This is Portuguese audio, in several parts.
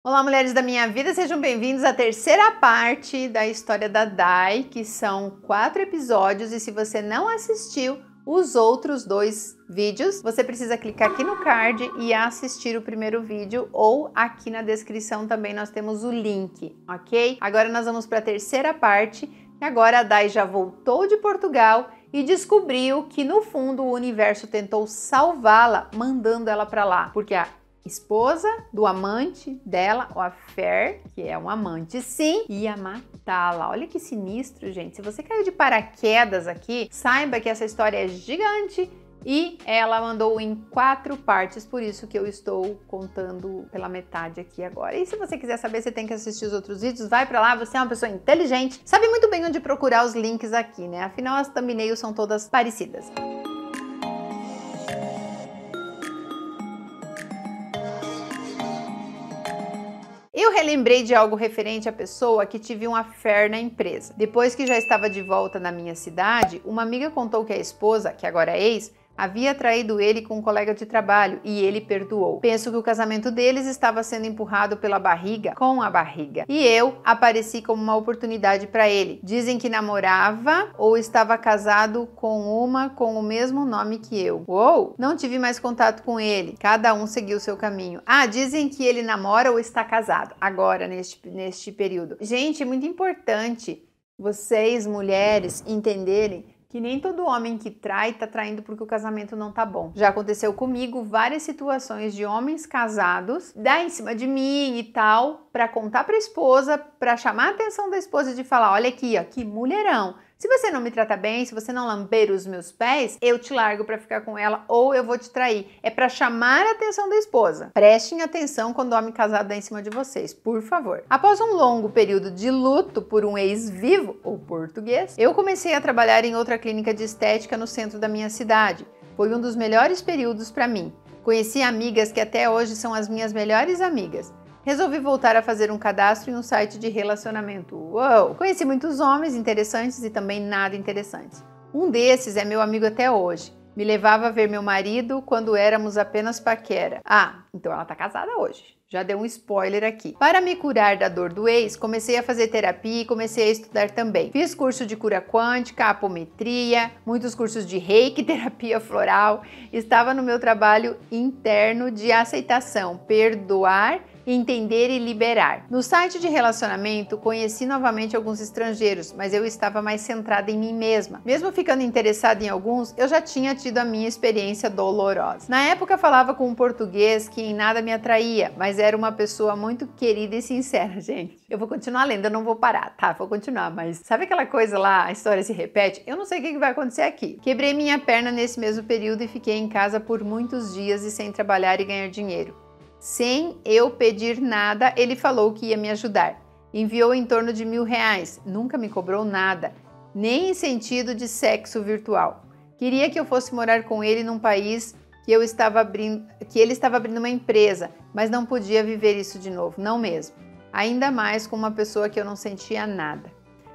Olá, mulheres da minha vida, sejam bem-vindos à terceira parte da história da Dai, que são 4 episódios, e se você não assistiu os outros 2 vídeos, você precisa clicar aqui no card e assistir o primeiro vídeo, ou aqui na descrição também nós temos o link, ok? Agora nós vamos para a terceira parte, e agora a Dai já voltou de Portugal e descobriu que no fundo o universo tentou salvá-la, mandando ela para lá, porque a esposa do amante dela, o affair, que é um amante sim, ia matá-la. Olha que sinistro, gente. Se você caiu de paraquedas aqui, saiba que essa história é gigante e ela mandou em 4 partes, por isso que eu estou contando pela metade aqui agora. E se você quiser saber, você tem que assistir os outros vídeos, vai pra lá, você é uma pessoa inteligente, sabe muito bem onde procurar os links aqui, né? Afinal, as thumbnails são todas parecidas. Eu relembrei de algo referente à pessoa que tive um affair na empresa. Depois que já estava de volta na minha cidade, uma amiga contou que a esposa, que agora é ex, havia traído ele com um colega de trabalho e ele perdoou. Penso que o casamento deles estava sendo empurrado pela barriga, com a barriga. E eu apareci como uma oportunidade para ele. Dizem que namorava ou estava casado com uma com o mesmo nome que eu. Uou! Não tive mais contato com ele. Cada um seguiu seu caminho. Ah, dizem que ele namora ou está casado agora, neste período. Gente, é muito importante vocês, mulheres, entenderem que nem todo homem que trai tá traindo porque o casamento não tá bom. Já aconteceu comigo várias situações de homens casados dar em cima de mim e tal, pra contar pra esposa, pra chamar a atenção da esposa de falar, olha aqui, ó, que mulherão. Se você não me trata bem, se você não lamber os meus pés, eu te largo pra ficar com ela ou eu vou te trair. É pra chamar a atenção da esposa. Prestem atenção quando o homem casado dá em cima de vocês, por favor. Após um longo período de luto por um ex vivo, ou português, eu comecei a trabalhar em outra clínica de estética no centro da minha cidade. Foi um dos melhores períodos pra mim. Conheci amigas que até hoje são as minhas melhores amigas. Resolvi voltar a fazer um cadastro em um site de relacionamento. Uou! Conheci muitos homens interessantes e também nada interessantes. Um desses é meu amigo até hoje. Me levava a ver meu marido quando éramos apenas paquera. Ah, então ela tá casada hoje. Já deu um spoiler aqui. Para me curar da dor do ex, comecei a fazer terapia e comecei a estudar também. Fiz curso de cura quântica, apometria, muitos cursos de reiki, terapia floral. Estava no meu trabalho interno de aceitação, perdoar, entender e liberar. No site de relacionamento, conheci novamente alguns estrangeiros, mas eu estava mais centrada em mim mesma. Mesmo ficando interessada em alguns, eu já tinha tido a minha experiência dolorosa. Na época, falava com um português que em nada me atraía, mas era uma pessoa muito querida e sincera, gente. Eu vou continuar lendo, eu não vou parar, tá? Vou continuar, mas sabe aquela coisa lá, a história se repete? Eu não sei o que vai acontecer aqui. Quebrei minha perna nesse mesmo período e fiquei em casa por muitos dias e sem trabalhar e ganhar dinheiro. Sem eu pedir nada, ele falou que ia me ajudar. Enviou em torno de R$1.000, nunca me cobrou nada, nem em sentido de sexo virtual. Queria que eu fosse morar com ele num país que ele estava abrindo uma empresa, mas não podia viver isso de novo, não mesmo. Ainda mais com uma pessoa que eu não sentia nada.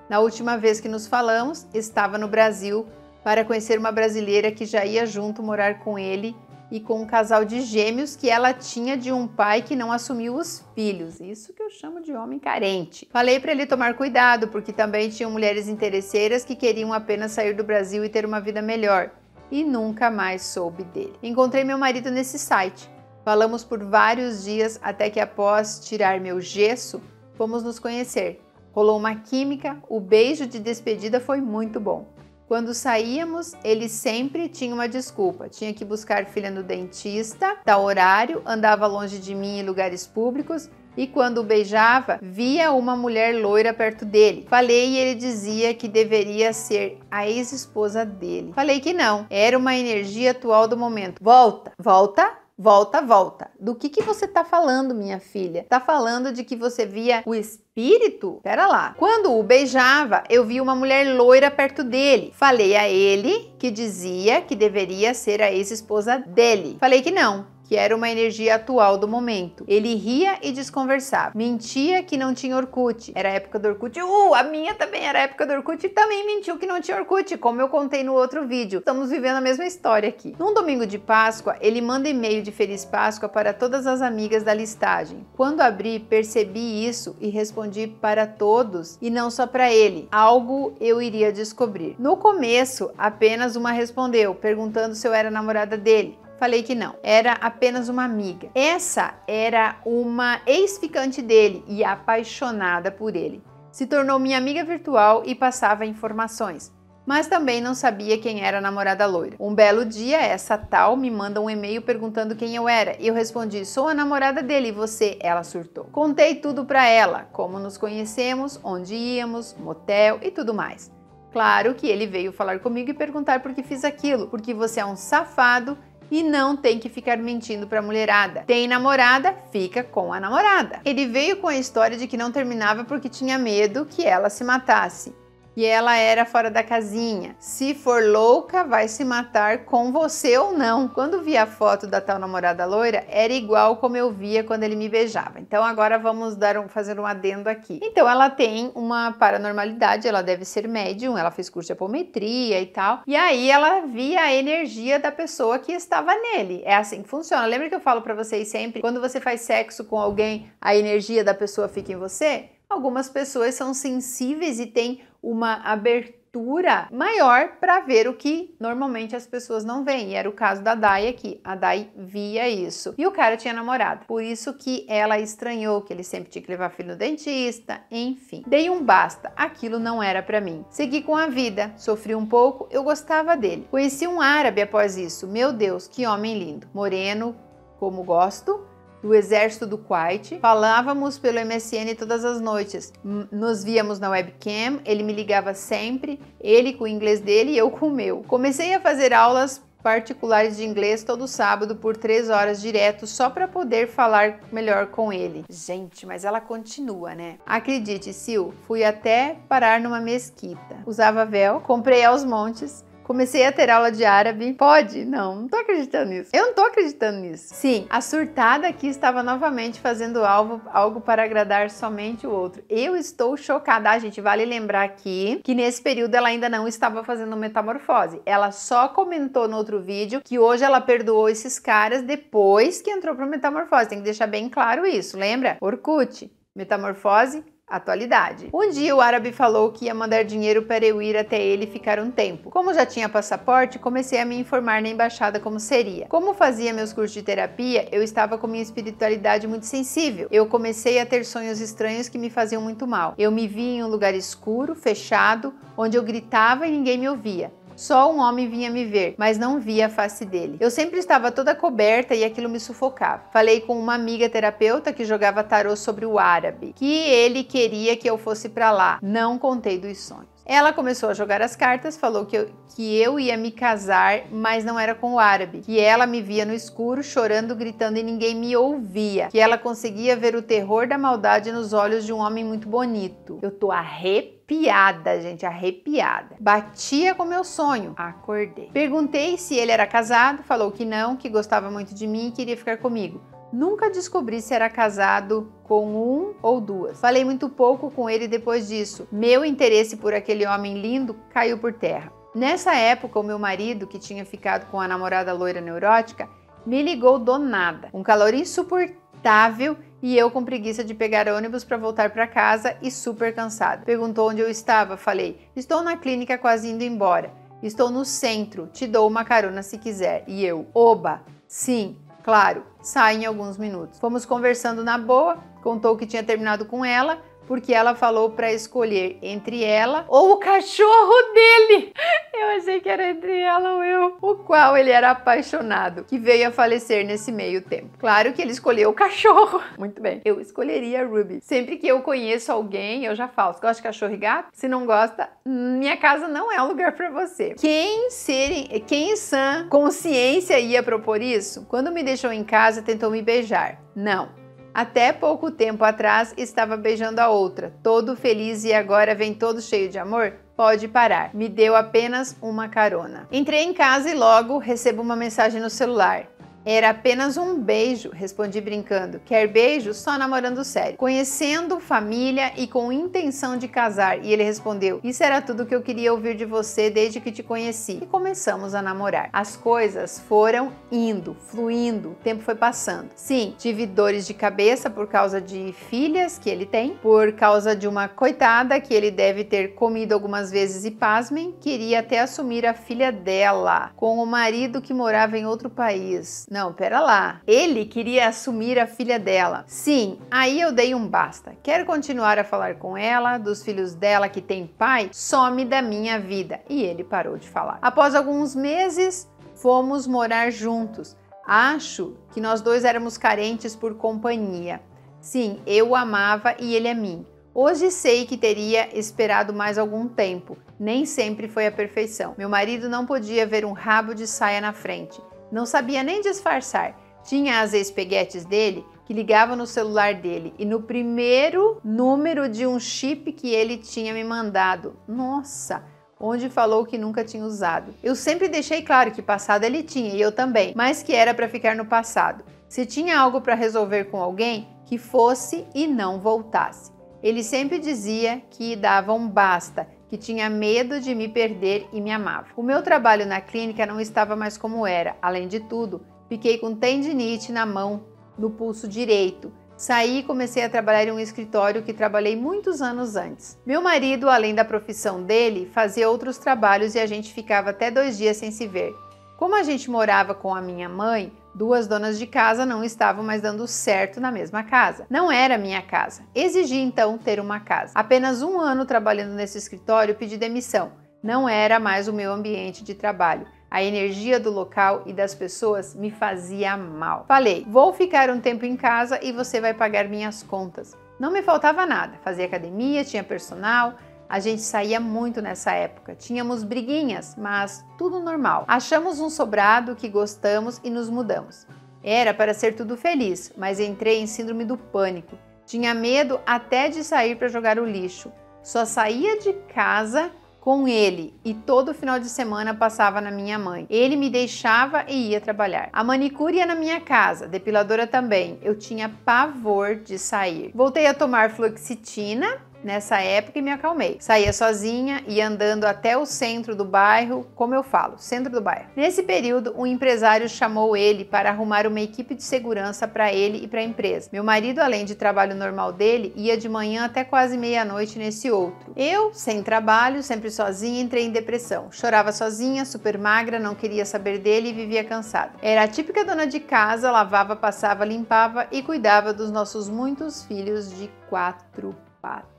Na última vez que nos falamos, estava no Brasil para conhecer uma brasileira que já ia junto morar com ele e com um casal de gêmeos que ela tinha de um pai que não assumiu os filhos. Isso que eu chamo de homem carente. Falei para ele tomar cuidado, porque também tinham mulheres interesseiras que queriam apenas sair do Brasil e ter uma vida melhor. E nunca mais soube dele. Encontrei meu marido nesse site. Falamos por vários dias até que, após tirar meu gesso, fomos nos conhecer. Rolou uma química, o beijo de despedida foi muito bom. Quando saíamos, ele sempre tinha uma desculpa. Tinha que buscar filha no dentista, tal horário, andava longe de mim em lugares públicos e quando o beijava, via uma mulher loira perto dele. Falei e ele dizia que deveria ser a ex-esposa dele. Falei que não, era uma energia atual do momento. Volta, volta. Volta, volta. Do que você tá falando, minha filha? Tá falando de que você via o espírito? Pera lá. Quando o beijava, eu vi uma mulher loira perto dele. Falei a ele que dizia que deveria ser a ex-esposa dele. Falei que não. que era uma energia atual do momento. Ele ria e desconversava. Mentia que não tinha Orkut. Era a época do Orkut. A minha também era a época do Orkut e também mentiu que não tinha Orkut, como eu contei no outro vídeo. Estamos vivendo a mesma história aqui. Num domingo de Páscoa, ele manda e-mail de Feliz Páscoa para todas as amigas da listagem. Quando abri, percebi isso e respondi para todos e não só para ele. Algo eu iria descobrir. No começo, apenas uma respondeu, perguntando se eu era namorada dele. Falei que não, era apenas uma amiga. Essa era uma ex-ficante dele e apaixonada por ele. Se tornou minha amiga virtual e passava informações, mas também não sabia quem era a namorada loira. Um belo dia, essa tal me manda um e-mail perguntando quem eu era. Eu respondi, sou a namorada dele, e você? Ela surtou. Contei tudo pra ela, como nos conhecemos, onde íamos, motel e tudo mais. Claro que ele veio falar comigo e perguntar por que fiz aquilo, porque você é um safado e não tem que ficar mentindo pra mulherada. Tem namorada, fica com a namorada. Ele veio com a história de que não terminava porque tinha medo que ela se matasse. E ela era fora da casinha. Se for louca, vai se matar com você ou não. Quando vi a foto da tal namorada loira, era igual como eu via quando ele me beijava. Então agora vamos fazer um adendo aqui. Então ela tem uma paranormalidade, ela deve ser médium, ela fez curso de apometria e tal. E aí ela via a energia da pessoa que estava nele. É assim que funciona. Lembra que eu falo pra vocês sempre, quando você faz sexo com alguém, a energia da pessoa fica em você? Algumas pessoas são sensíveis e têm uma abertura maior para ver o que normalmente as pessoas não veem. E era o caso da Dai aqui. A Dai via isso. E o cara tinha namorado. Por isso que ela estranhou, que ele sempre tinha que levar filho no dentista, enfim. Dei um basta. Aquilo não era para mim. Segui com a vida. Sofri um pouco, eu gostava dele. Conheci um árabe após isso. Meu Deus, que homem lindo. Moreno, como gosto. Do exército do Kuwait, falávamos pelo MSN todas as noites, nos víamos na webcam, ele me ligava sempre, ele com o inglês dele e eu com o meu. Comecei a fazer aulas particulares de inglês todo sábado por 3 horas direto só para poder falar melhor com ele. Gente, mas ela continua, né? Acredite, Sil, fui até parar numa mesquita. Usava véu, comprei aos montes. Comecei a ter aula de árabe. Pode? Não tô acreditando nisso. Eu não tô acreditando nisso. Sim, a surtada aqui estava novamente fazendo algo para agradar somente o outro. Eu estou chocada. Ah, gente, vale lembrar aqui que nesse período ela ainda não estava fazendo metamorfose. Ela só comentou no outro vídeo que hoje ela perdoou esses caras depois que entrou para metamorfose. Tem que deixar bem claro isso, lembra? Orkut, metamorfose, atualidade. Um dia o árabe falou que ia mandar dinheiro para eu ir até ele ficar um tempo. Como já tinha passaporte, comecei a me informar na embaixada como seria. Como fazia meus cursos de terapia, eu estava com minha espiritualidade muito sensível. Eu comecei a ter sonhos estranhos que me faziam muito mal. Eu me via em um lugar escuro, fechado, onde eu gritava e ninguém me ouvia. Só um homem vinha me ver, mas não via a face dele. Eu sempre estava toda coberta e aquilo me sufocava. Falei com uma amiga terapeuta que jogava tarô sobre o árabe, que ele queria que eu fosse para lá. Não contei dos sonhos. Ela começou a jogar as cartas, falou que eu ia me casar, mas não era com o árabe, que ela me via no escuro, chorando, gritando e ninguém me ouvia, que ela conseguia ver o terror da maldade nos olhos de um homem muito bonito. Eu tô arrepiada, gente, arrepiada. Batia com meu sonho. Acordei. Perguntei se ele era casado, falou que não, que gostava muito de mim e queria ficar comigo. Nunca descobri se era casado com um ou duas. Falei muito pouco com ele depois disso. Meu interesse por aquele homem lindo caiu por terra. Nessa época, o meu marido, que tinha ficado com a namorada loira neurótica, me ligou do nada. Um calor insuportável e eu com preguiça de pegar ônibus para voltar para casa e super cansada. Perguntou onde eu estava. Falei, estou na clínica quase indo embora. Estou no centro, te dou uma carona se quiser. E eu, oba, sim. Claro, sai em alguns minutos. Fomos conversando na boa, contou que tinha terminado com ela, porque ela falou para escolher entre ela ou o cachorro dele. Eu achei que era entre ela ou eu, o qual ele era apaixonado, que veio a falecer nesse meio tempo. Claro que ele escolheu o cachorro. Muito bem. Eu escolheria a Ruby. Sempre que eu conheço alguém, eu já falo, você gosta de cachorro e gato? Se não gosta, minha casa não é um lugar para você. Quem em sã consciência ia propor isso? Quando me deixou em casa, tentou me beijar. Não. Até pouco tempo atrás estava beijando a outra, todo feliz e agora vem todo cheio de amor? Pode parar. Me deu apenas uma carona. Entrei em casa e logo recebo uma mensagem no celular. Era apenas um beijo, respondi brincando. Quer beijo? Só namorando sério. Conhecendo família e com intenção de casar. E ele respondeu, isso era tudo que eu queria ouvir de você desde que te conheci. E começamos a namorar. As coisas foram indo, fluindo, o tempo foi passando. Sim, tive dores de cabeça por causa de filhas que ele tem, por causa de uma coitada que ele deve ter comido algumas vezes e, pasmem, queria até assumir a filha dela, com o marido que morava em outro país. Não, pera lá. Ele queria assumir a filha dela. Sim, aí eu dei um basta. Quero continuar a falar com ela, dos filhos dela que tem pai, some da minha vida. E ele parou de falar. Após alguns meses, fomos morar juntos. Acho que nós dois éramos carentes por companhia. Sim, eu o amava e ele a mim. Hoje sei que teria esperado mais algum tempo. Nem sempre foi a perfeição. Meu marido não podia ver um rabo de saia na frente. Não sabia nem disfarçar. Tinha as ex-peguetes dele que ligavam no celular dele e no primeiro número de um chip que ele tinha me mandado. Nossa! Onde falou que nunca tinha usado. Eu sempre deixei claro que passado ele tinha e eu também, mas que era para ficar no passado. Se tinha algo para resolver com alguém, que fosse e não voltasse. Ele sempre dizia que dava um basta, que tinha medo de me perder e me amava. O meu trabalho na clínica não estava mais como era. Além de tudo, fiquei com tendinite na mão, no pulso direito. Saí e comecei a trabalhar em um escritório que trabalhei muitos anos antes. Meu marido, além da profissão dele, fazia outros trabalhos e a gente ficava até 2 dias sem se ver. Como a gente morava com a minha mãe, 2 donas de casa não estavam mais dando certo na mesma casa. Não era minha casa. Exigi então ter uma casa. Apenas 1 ano trabalhando nesse escritório, pedi demissão. Não era mais o meu ambiente de trabalho. A energia do local e das pessoas me fazia mal. Falei, vou ficar um tempo em casa e você vai pagar minhas contas. Não me faltava nada. Fazia academia, tinha personal. A gente saía muito nessa época. Tínhamos briguinhas, mas tudo normal. Achamos um sobrado que gostamos e nos mudamos. Era para ser tudo feliz, mas entrei em síndrome do pânico. Tinha medo até de sair para jogar o lixo. Só saía de casa com ele e todo final de semana passava na minha mãe. Ele me deixava e ia trabalhar. A manicure ia na minha casa, depiladora também. Eu tinha pavor de sair. Voltei a tomar fluoxetina nessa época e me acalmei. Saía sozinha, ia andando até o centro do bairro, como eu falo, centro do bairro. Nesse período, um empresário chamou ele para arrumar uma equipe de segurança para ele e para a empresa. Meu marido, além de trabalho normal dele, ia de manhã até quase meia-noite nesse outro. Eu, sem trabalho, sempre sozinha, entrei em depressão. Chorava sozinha, super magra, não queria saber dele e vivia cansada. Era a típica dona de casa, lavava, passava, limpava e cuidava dos nossos muitos filhos de 4 patas.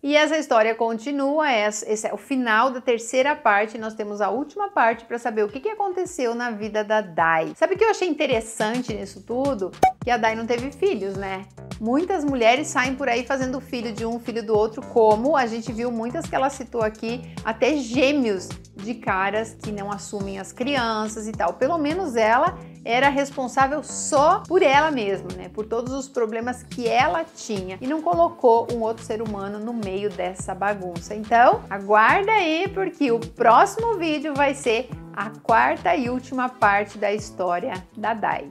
E essa história continua, esse é o final da 3ª parte, nós temos a última parte para saber o que aconteceu na vida da Dai. Sabe o que eu achei interessante nisso tudo? Que a Dai não teve filhos, né? Muitas mulheres saem por aí fazendo filho de um, filho do outro, como a gente viu muitas que ela citou aqui, até gêmeos de caras que não assumem as crianças e tal. Pelo menos ela era responsável só por ela mesma, né? Por todos os problemas que ela tinha e não colocou um outro ser humano no meio dessa bagunça. Então, aguarda aí porque o próximo vídeo vai ser a 4ª e última parte da história da Dai.